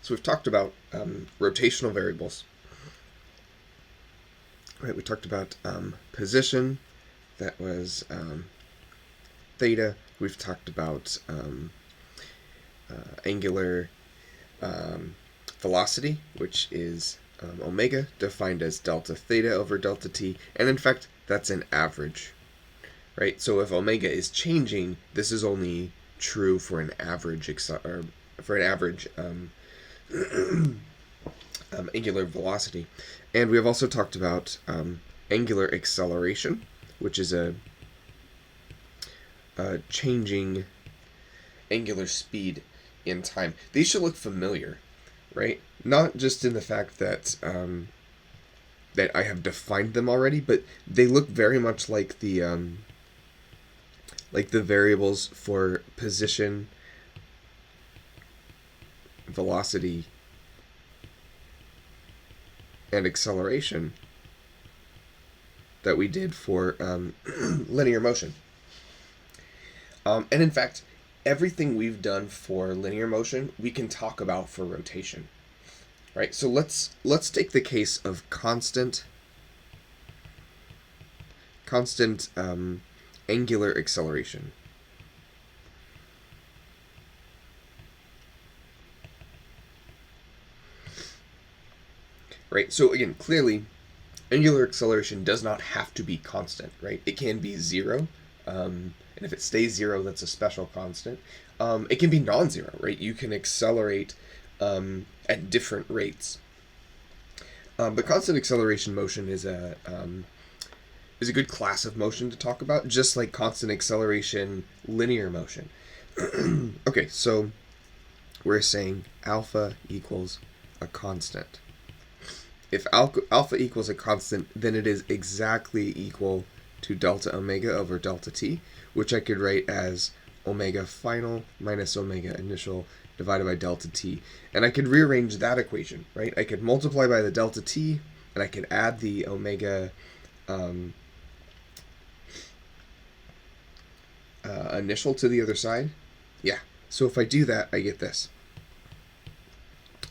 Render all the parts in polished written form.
So we've talked about rotational variables. Right, we talked about position, that was theta. We've talked about angular velocity, which is omega, defined as delta theta over delta t, and in fact, that's an average. Right, so if omega is changing, this is only true for an average angular velocity. And we have also talked about angular acceleration, which is a changing angular speed in time. These should look familiar, right? Not just in the fact that that I have defined them already, but they look very much like the variables for position, velocity, and acceleration that we did for linear motion. And in fact, everything we've done for linear motion, we can talk about for rotation. Right? So let's take the case of constant angular acceleration. Right? So again, clearly, angular acceleration does not have to be constant, right? It can be zero, and if it stays zero, that's a special constant. It can be non-zero, right? You can accelerate at different rates. But constant acceleration motion is a good class of motion to talk about, just like constant acceleration linear motion. Okay, so we're saying alpha equals a constant. If alpha equals a constant, then it is exactly equal to delta omega over delta t, which I could write as omega final minus omega initial divided by delta t. And I could rearrange that equation, right? I could multiply by the delta t, and I could add the omega initial to the other side. Yeah, so if I do that, I get this.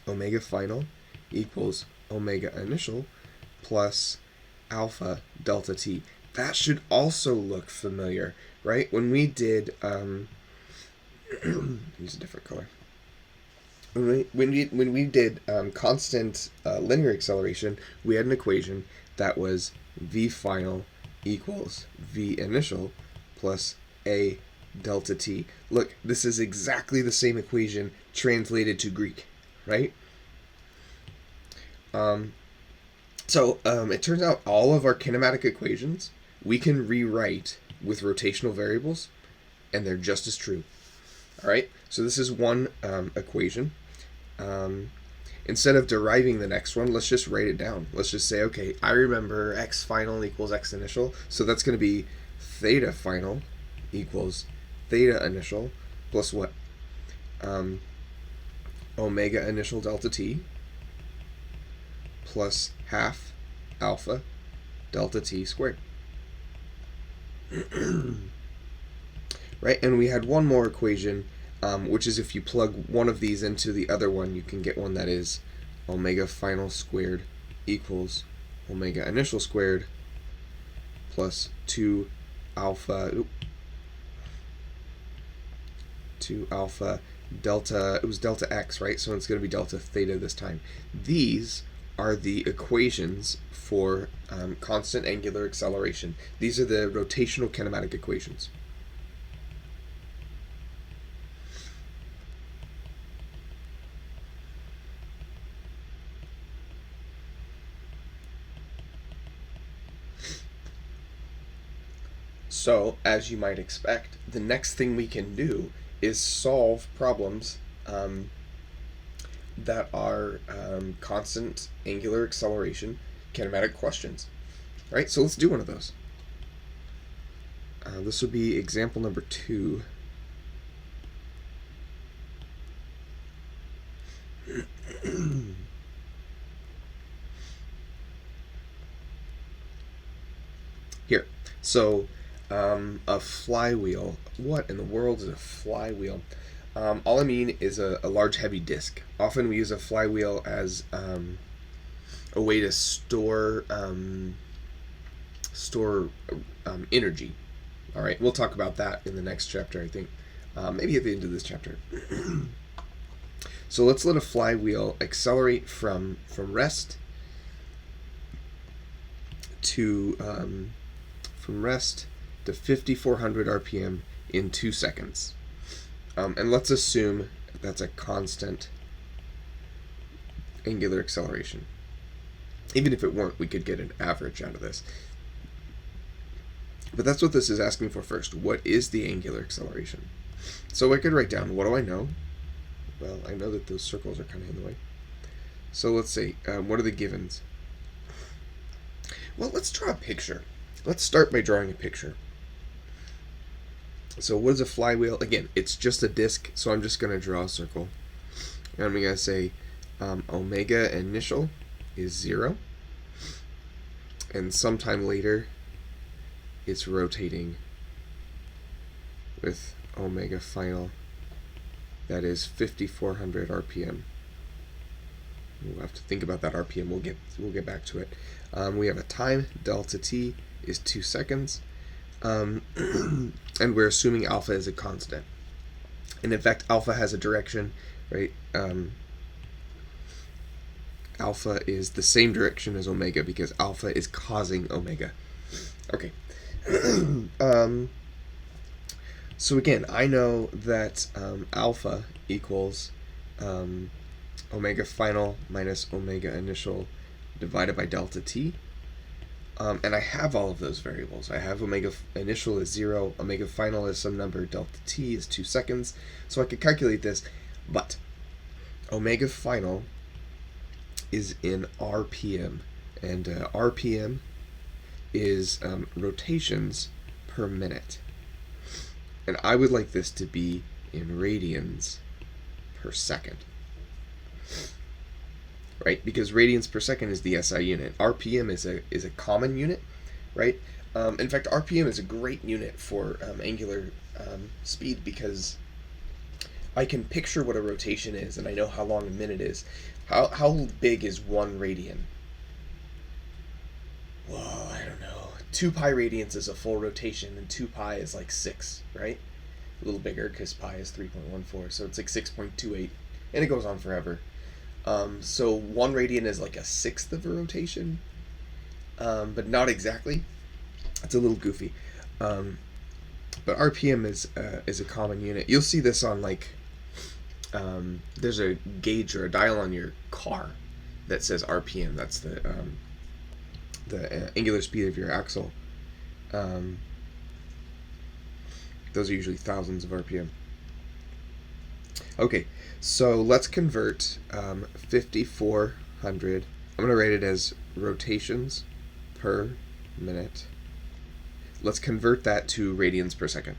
Omega final equals omega initial plus alpha delta t. That should also look familiar, right? When we did use a different color. When we did constant linear acceleration, we had an equation that was v final equals v initial plus a delta t. Look, this is exactly the same equation translated to Greek, right? So it turns out all of our kinematic equations we can rewrite with rotational variables, and they're just as true. All right, so this is one equation. Instead of deriving the next one, let's just write it down. Let's just say, okay, I remember x final equals x initial, so that's going to be theta final equals theta initial plus what? Omega initial delta t plus half alpha delta t squared. Right, and we had one more equation, which is if you plug one of these into the other one, you can get one that is omega final squared equals omega initial squared plus 2 alpha delta, it was delta x, right? So it's going to be delta theta this time. These are the equations for constant angular acceleration. These are the rotational kinematic equations. So, as you might expect, the next thing we can do is solve problems that are constant angular acceleration kinematic questions. Right, so let's do one of those. This would be example number 2. Here, so a flywheel. What in the world is a flywheel? All I mean is a large heavy disk. Often we use a flywheel as a way to store energy. All right, we'll talk about that in the next chapter, I think. Maybe at the end of this chapter. So let's let a flywheel accelerate from rest to 5,400 RPM in 2 seconds. And let's assume that's a constant angular acceleration. Even if it weren't, we could get an average out of this. But that's what this is asking for first. What is the angular acceleration? So I could write down, what do I know? Well, I know that those circles are kind of in the way. So let's say, what are the givens? Well, let's draw a picture. Let's start by drawing a picture. So what is a flywheel? Again, it's just a disk, so I'm just going to draw a circle. And I'm going to say omega initial is 0. And sometime later, it's rotating with omega final, that is 5,400 RPM. We'll have to think about that RPM. We'll get back to it. We have a time, delta t is 2 seconds, and we're assuming alpha is a constant. And in fact, alpha has a direction, right? Alpha is the same direction as omega because alpha is causing omega. Okay. So again, I know that alpha equals omega final minus omega initial divided by delta t. And I have all of those variables. I have omega initial is 0, omega final is some number, delta t is 2 seconds. So I could calculate this, but omega final is in RPM, and RPM is rotations per minute. And I would like this to be in radians per second. Right? Because radians per second is the SI unit. RPM is a common unit, right? In fact, RPM is a great unit for angular speed because I can picture what a rotation is, and I know how long a minute is. How big is 1 radian? Well, I don't know. 2 pi radians is a full rotation, and 2 pi is like 6, right? A little bigger because pi is 3.14, so it's like 6.28, and it goes on forever. So 1 radian is like a sixth of a rotation, but not exactly. It's a little goofy. But RPM is a common unit. You'll see this on like there's a gauge or a dial on your car that says RPM. That's the angular speed of your axle. Those are usually thousands of RPM. Okay, so let's convert 5,400. I'm going to write it as rotations per minute. Let's convert that to radians per second.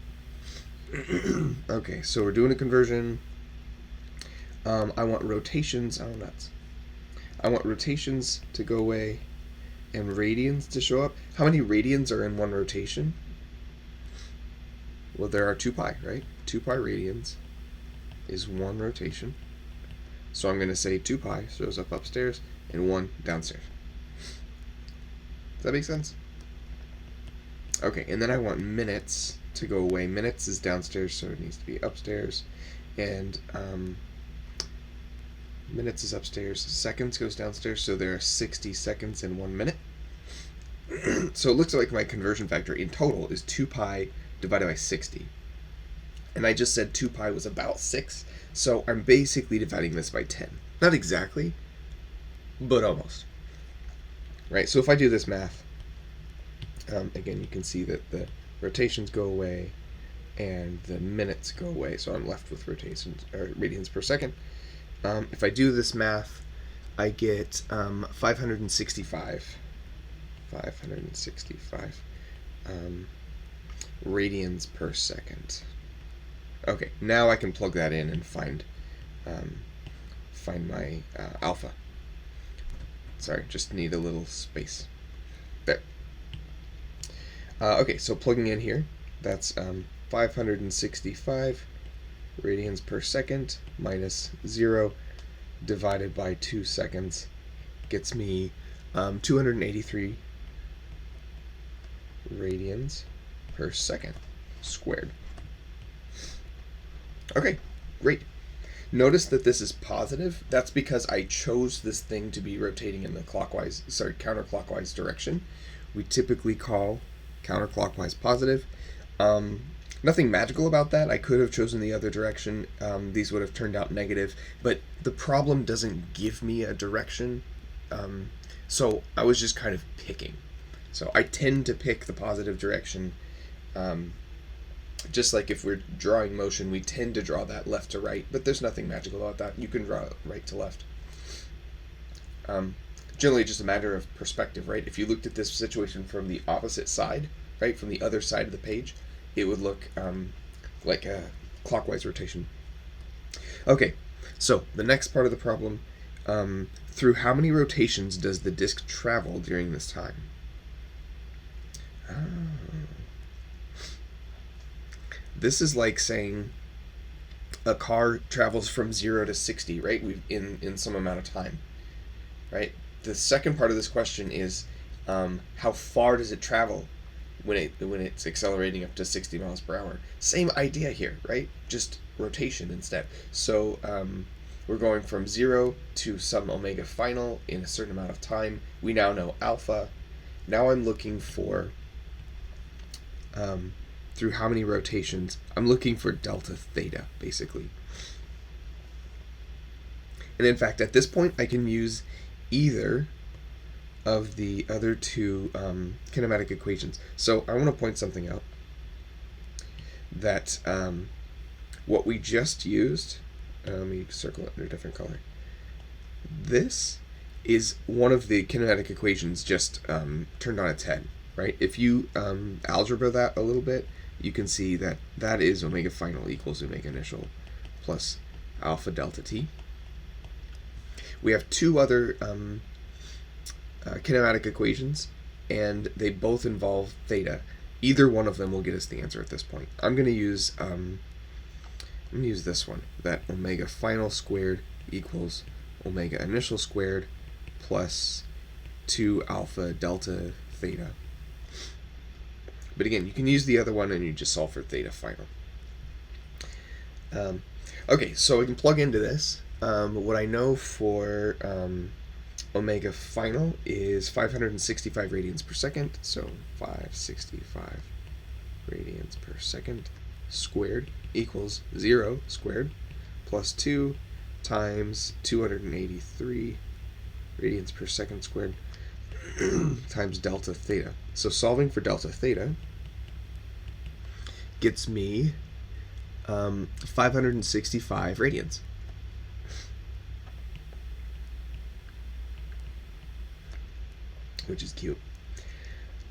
Okay, so we're doing a conversion. I want rotations. Oh, nuts. I want rotations to go away and radians to show up. How many radians are in 1 rotation? Well, there are 2 pi, right? 2 pi radians is 1 rotation. So I'm going to say 2 pi shows up upstairs and 1 downstairs. Does that make sense? Okay, and then I want minutes to go away. Minutes is downstairs, so it needs to be upstairs. And minutes is upstairs. Seconds goes downstairs, so there are 60 seconds in 1 minute. So it looks like my conversion factor in total is 2 pi divided by 60. And I just said 2 pi was about 6, so I'm basically dividing this by 10. Not exactly, but almost. Right, so if I do this math, again, you can see that the rotations go away and the minutes go away, so I'm left with rotations or radians per second. If I do this math, I get 565 radians per second. Okay, now I can plug that in and find my alpha. Sorry, just need a little space. There. Okay, so plugging in here, that's 565 radians per second minus 0 divided by 2 seconds gets me 283 radians per second squared. Okay, great. Notice that this is positive. That's because I chose this thing to be rotating in the counterclockwise direction. We typically call counterclockwise positive. Nothing magical about that. I could have chosen the other direction. These would have turned out negative, but the problem doesn't give me a direction. So I was just kind of picking. So I tend to pick the positive direction. Just like if we're drawing motion, we tend to draw that left to right, but there's nothing magical about that. You can draw it right to left. Generally just a matter of perspective, right? If you looked at this situation from the opposite side, right, from the other side of the page, it would look like a clockwise rotation. Okay, so the next part of the problem, through how many rotations does the disk travel during this time? This is like saying a car travels from 0 to 60, right? In some amount of time, right? The second part of this question is how far does it travel when it's accelerating up to 60 miles per hour? Same idea here, right? Just rotation instead. So we're going from 0 to some omega final in a certain amount of time. We now know alpha. Now I'm looking for through how many rotations. I'm looking for delta theta, basically. And in fact, at this point, I can use either of the other two kinematic equations. So I want to point something out, that what we just used, let me circle it in a different color. This is one of the kinematic equations just turned on its head, right? If you algebra that a little bit, you can see that that is omega final equals omega initial plus alpha delta t. We have two other kinematic equations, and they both involve theta. Either one of them will get us the answer at this point. I'm going to use this one, that omega final squared equals omega initial squared plus 2 alpha delta theta. But again, you can use the other one and you just solve for theta final. Okay, so I can plug into this. What I know for omega final is 565 radians per second, so 565 radians per second squared equals 0 squared plus 2 times 283 radians per second squared times delta theta. So solving for delta theta gets me 565 radians. Which is cute.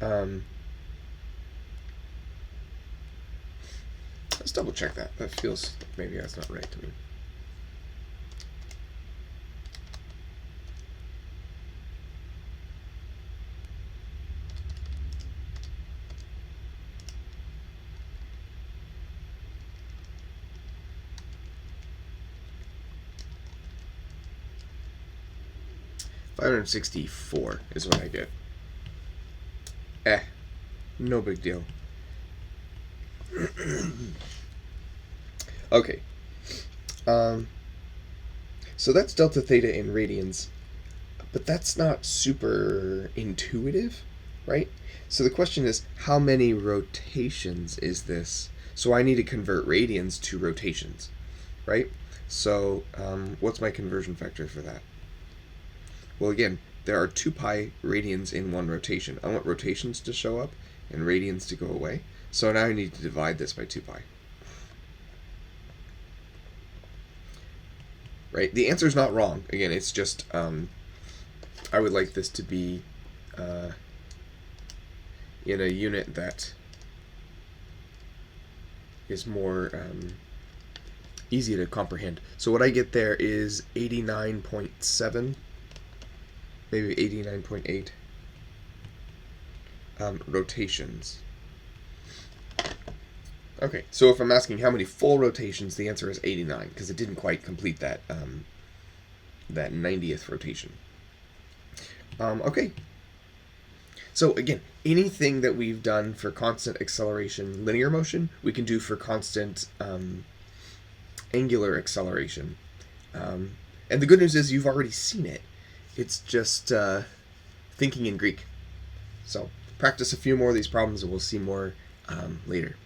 Let's double check that. That feels maybe that's not right to me. $564 is what I get. No big deal. Okay. So that's delta theta in radians, but that's not super intuitive, right? So the question is, how many rotations is this? So I need to convert radians to rotations, right? So what's my conversion factor for that? Well, again, there are 2 pi radians in one rotation. I want rotations to show up and radians to go away. So now I need to divide this by 2 pi. Right? The answer is not wrong. Again, it's just I would like this to be in a unit that is more easy to comprehend. So what I get there is 89.7, maybe 89.8 rotations. Okay, so if I'm asking how many full rotations, the answer is 89, because it didn't quite complete that 90th rotation. Okay, so again, anything that we've done for constant acceleration linear motion, we can do for constant angular acceleration. And the good news is you've already seen it. It's just thinking in Greek. So practice a few more of these problems and we'll see more later.